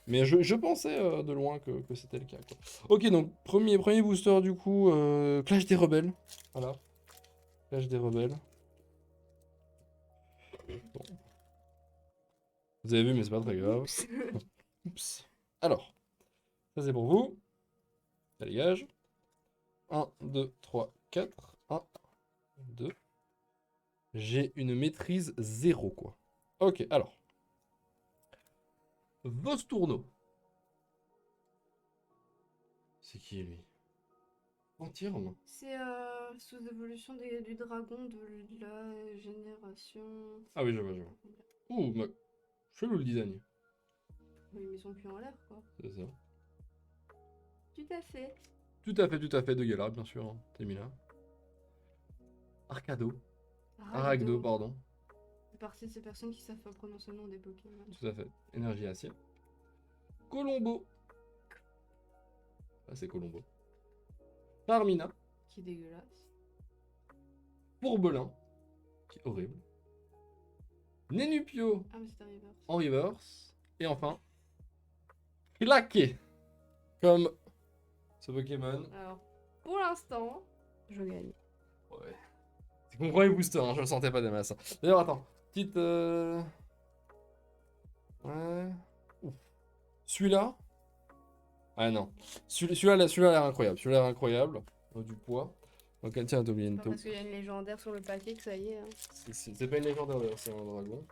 Mais je pensais de loin que c'était le cas, quoi. Ok, donc premier booster, du coup. Clash des rebelles. Voilà. Clash des rebelles. Bon. Vous avez vu, mais c'est pas très grave. Oups. Alors. Ça, c'est pour vous. Ça dégage. 1, 2, 3, 4. 1, 2. J'ai une maîtrise 0, quoi. Ok, alors. Vostourno. C'est qui, lui? Antirme. C'est sous évolution du dragon de la génération... Ah oui, je vois. Ouh, mais... chelou le design. Oui, mais ils sont plus en l'air, quoi. C'est ça. Tout à fait. Tout à fait, de Galar, bien sûr. Hein. T'es mis là. Arcado. Aragdo, pardon. C'est partie de ces personnes qui savent pas prononcer le nom des Pokémon. Tout à fait. Énergie acier. Colombo. Ah, c'est Colombo. Parmina. Qui est dégueulasse. Pourbelin. Qui est horrible. Nenupio Ah, mais c'est un reverse. en reverse. Et enfin, Claqué. Comme ce Pokémon. Alors, pour l'instant, je gagne. Ouais. C'est mon premier booster, hein, je le sentais pas des masses. D'ailleurs, attends. Petite... Ouais... Ouf. Celui-là. Ah non. Celui-là a l'air incroyable. Celui-là a l'air incroyable. Du poids. Donc tiens, t'as oublié une Pas parce qu'il y a une légendaire sur le paquet que ça y est. Hein. C'est pas une légendaire d'ailleurs, c'est un dragon.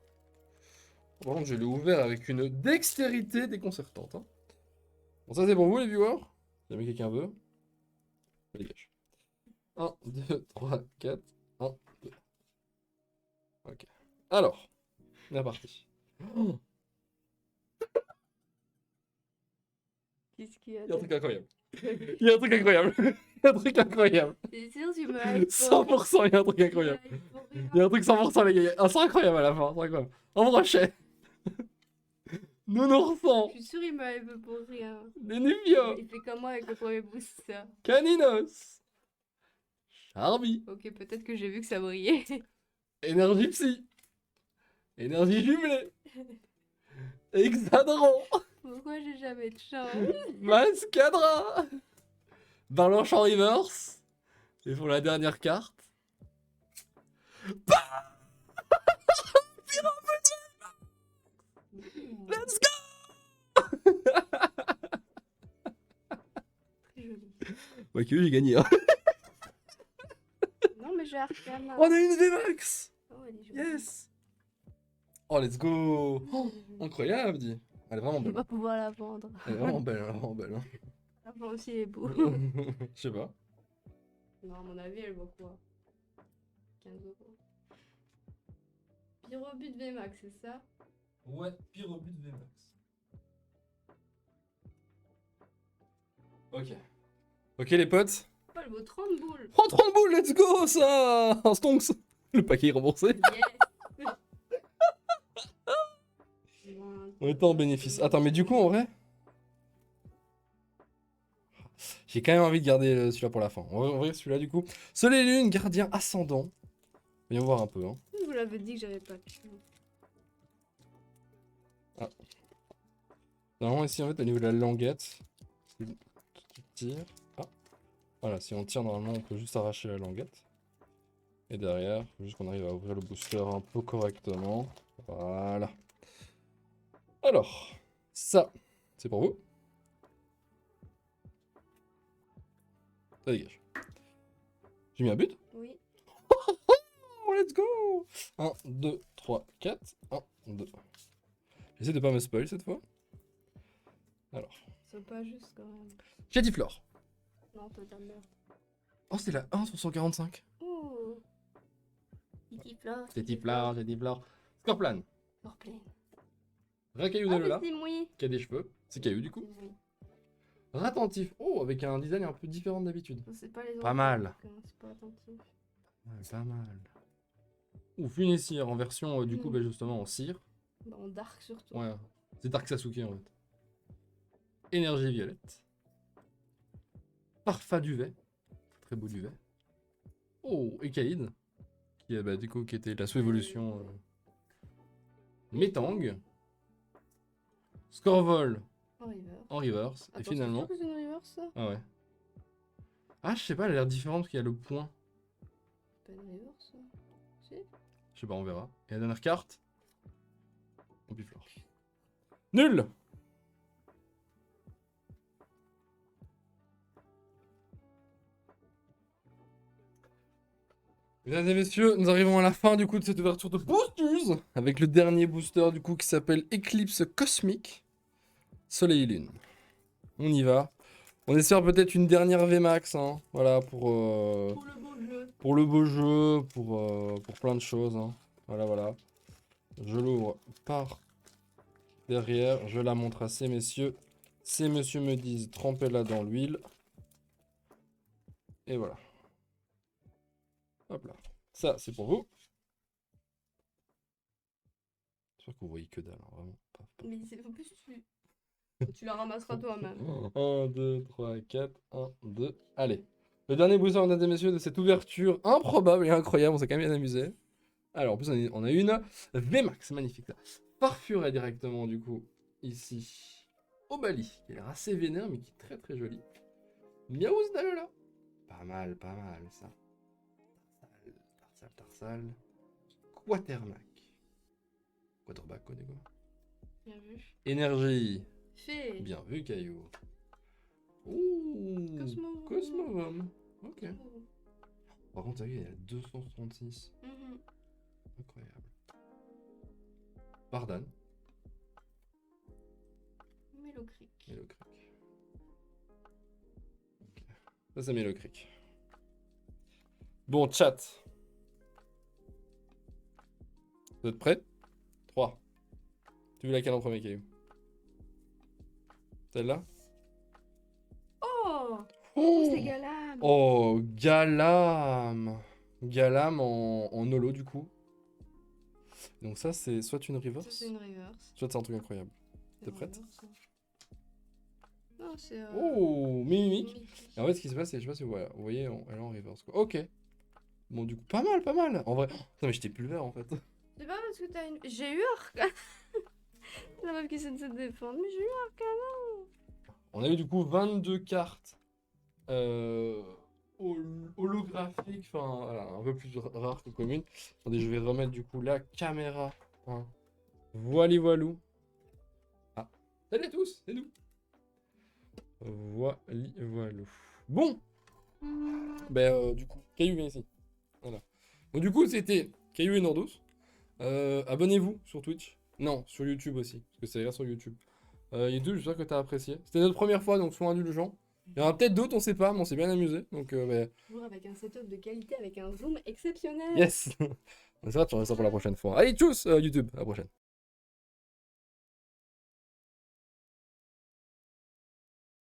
Par contre, je l'ai ouvert avec une dextérité déconcertante. Hein. Bon, ça c'est pour vous les viewers. Si jamais quelqu'un veut. Je dégage. 1, 2, 3, 4. 1, 2. Ok. Alors, la partie. Oh, Qu'est-ce qu'il y a il y a un truc incroyable. Il y a un truc incroyable. Il y a un truc incroyable. C'est sûr, tu me hype 100%, il y a un truc incroyable. Il y a un truc 100% les gars. Ah, c'est incroyable à la fin, c'est incroyable. En brochet. Nounourson. Je suis sûr, il me hype pour rien. Denuvio. Il fait comme moi avec le premier booster. Caninos. Charby. Ok, peut-être que j'ai vu que ça brillait. Énergie psy. Énergie jumelée. Hexadron. Pourquoi j'ai jamais de chance? Mascadra. Barlanche en reverse. Et pour la dernière carte. Let's go. Très joli. Ok, j'ai gagné. Hein. Non, mais j'ai Arcana. On a une VMAX. Oh, elle Yes. Oh, let's go. Oh, incroyable, dis. Elle est vraiment On belle. va pouvoir la vendre. Elle est vraiment belle, elle est vraiment belle. Hein. L'argent aussi est beau. Je sais pas. Non, à mon avis, elle vaut quoi? 15 euros. Pyrobut VMAX, c'est ça? Ouais, Pyrobut VMAX. Ok. Ok, les potes. Oh, elle vaut 30 boules. Oh, 30 boules, let's go, ça. Un stonks. Le paquet est remboursé. Yes. On est en bénéfice. Attends, mais du coup, en vrai, j'ai quand même envie de garder celui-là pour la fin. On va ouvrir celui-là, du coup. Soleil et Lune, gardien ascendant. Voyons voir un peu. Hein. Vous l'avez dit que j'avais pas de chance. Normalement, ici, en fait, au niveau de la languette, tu tires. Ah, voilà, si on tire, normalement, on peut juste arracher la languette. Et derrière, faut juste qu'on arrive à ouvrir le booster un peu correctement. Voilà. Alors, ça, c'est pour vous. Ça dégage. J'ai mis un but. Oui. Oh, let's go. 1, 2, 3, 4. 1, 2. J'essaie de pas me spoil cette fois. Alors. C'est pas juste quand même. Chatiflore. Non, toi ta mère. Oh, c'est la 1 sur 145. Oh. Chatiflore. Chatiflore. Scorplan. Scorpion. Racaillou Ah, de mais Lola, c'est mouillé. qui a des cheveux. C'est Caillou du coup. C'est mouillé. Ratentif. Oh, avec un design un peu différent d'habitude. C'est pas les Pas enfants, mal. donc, c'est pas attentif. Pas mal. Ou Funessir en version, du coup, bah, justement en cire. Bah, en dark surtout. Ouais, c'est Dark Sasuke en fait. Énergie violette. Parfum duvet. Très beau duvet. Oh, Ekaïd. Qui, bah, du coup, qui était la sous-évolution. Métang. Scorvol En reverse. en reverse. Et Attends, finalement. c'est sûr que c'est une reverse ça? Ah ouais. Ah, je sais pas, elle a l'air différente parce qu'il y a le point. C'est pas une reverse ça? Si? Je sais pas, on verra. Et la dernière carte. Ampiflore. Nul! Mesdames et messieurs, nous arrivons à la fin du coup de cette ouverture de boosters avec le dernier booster du coup qui s'appelle Éclipse Cosmique Soleil et Lune. On y va. On espère peut-être une dernière VMAX, hein, voilà, Pour le beau jeu. pour le beau jeu, pour plein de choses. Hein. Voilà, voilà. Je l'ouvre par derrière, je la montre à ces messieurs. Ces messieurs me disent trempez-la dans l'huile. Et voilà. Hop là. Ça, c'est pour vous. J'espère que vous voyez que dalle, hein, vraiment. Paf, paf. Mais c'est en plus tu la ramasseras toi-même. 1, 2, 3, 4, 1, 2. Allez. Le dernier booster, mesdames et messieurs, de cette ouverture improbable et incroyable. On s'est quand même bien amusé. Alors, en plus, on a une VMAX, magnifique. Ça. Parfuret directement, du coup, ici, au Bali, qui a l'air assez vénère, mais qui est très très joli. Miaouz d'Alola. Pas mal, ça. Tarsal. Quatermac. Quaterback, quoi, quoi. Bien vu. Énergie. Fait. Bien vu, Caillou. Ouh. Cosmovum. Ok. Par contre, t'as vu, il y a 236. Incroyable. Bardan. Mélocric. Mélocric. Ok. Ça, c'est Mélocric. Bon, chat. Vous êtes prêts? 3. Tu veux laquelle en premier, Caillou? Celle-là? Oh, c'est Galam. Oh, Galam. Galam en holo, du coup. Donc ça, c'est soit une reverse, Ça, c'est une reverse. soit c'est un truc incroyable. C'est T'es une prête? reverse, ça. Non, c'est. Oh, Mimic. Mimic. Et en fait, ce qui se passe, c'est, je sais pas si vous voyez, elle est en reverse, quoi. Ok. Bon, du coup, pas mal. En vrai. Oh, non, mais j'étais plus vert, en fait. C'est pas parce que t'as une. J'ai eu Arcana. La meuf qui essaie de se défendre, mais j'ai eu Arcana. On a eu, du coup, 22 cartes holographiques, enfin, voilà, un peu plus rares que communes. Attendez, je vais remettre, du coup, la caméra. Hein. Voilou. Ah, salut à tous, c'est nous. Voilou. Bon. Ben, du coup, Caillou vient ici. Voilà. Donc, du coup, c'était Caillou et Nordous. Abonnez-vous sur Twitch. Non, sur YouTube aussi, parce que c'est là sur YouTube. YouTube, j'espère que t'as apprécié. C'était notre première fois, donc sois indulgent. Il y en a peut-être d'autres, on sait pas, mais on s'est bien amusé. Donc, Toujours avec un setup de qualité, avec un zoom exceptionnel. yes. Ça, tu auras ça pour la prochaine fois. Allez, tchuss, YouTube, à la prochaine.